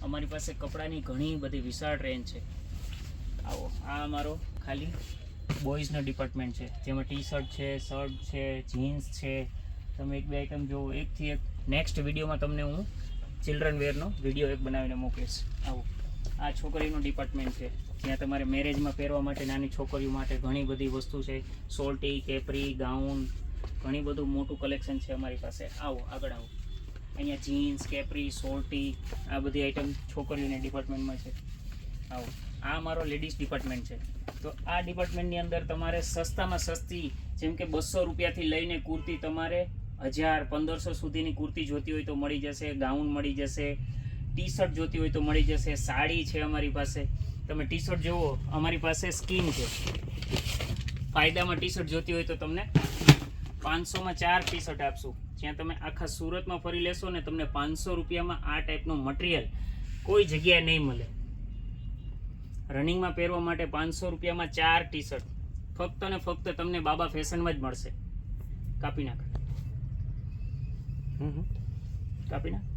અમારી પાસે કપડાની ઘણી બધી વિશાળ રેન્જ છે. આવો, આ અમારો ખાલી બોયઝનો ડિપાર્ટમેન્ટ છે, જેમાં ટી શર્ટ છે, શર્ટ છે, જીન્સ છે. તમે એક બે આઈટમ જુઓ, એકથી એક. નેક્સ્ટ વિડીયોમાં તમને હું ચિલ્ડ્રન વેરનો વિડીયો એક બનાવીને મોકલીશ. આવો, આ છોકરીનું ડિપાર્ટમેન્ટ છે, જ્યાં તમારે મેરેજમાં પહેરવા માટે, નાની છોકરીઓ માટે ઘણી બધી વસ્તુ છે. સોલ્ટી, કેપરી, ગાઉન, ઘણી બધું મોટું કલેક્શન છે અમારી પાસે. આવો, આગળ આવો. અહીંયા જીન્સ, કેપરી, સોલ્ટી, આ બધી આઈટમ છોકરીઓના ડિપાર્ટમેન્ટમાં છે. આવો, આ મારો લેડીઝ ડિપાર્ટમેન્ટ છે. તો આ ડિપાર્ટમેન્ટની અંદર તમારે સસ્તામાં સસ્તી, જેમ કે 200 રૂપિયાથી લઈને કુર્તી તમારે 1000-1500 સુધીની કુર્તી જોતી હોય તો મળી જશે. ગાઉન મળી જશે. ટી શર્ટ જોતી હોય તો મળી જશે. સાડી છે અમારી પાસે. તમે ટી શર્ટ જુઓ, અમારી પાસે સ્કીમ છે. ફાયદામાં ટી શર્ટ જોતી હોય તો તમને 500માં 4 ટી શર્ટ આપશું. જ્યાં તમે આખા સુરતમાં ફરી લેશો ને, તમને 500 રૂપિયામાં આ ટાઈપનું મટીરિયલ કોઈ જગ્યાએ નહીં મળે. રનિંગમાં પહેરવા માટે 500 રૂપિયામાં 4 ટી શર્ટ ફક્ત ને ફક્ત તમને બાબા ફેશનમાં જ મળશે. કાપી નાખ, કાપી નાખ.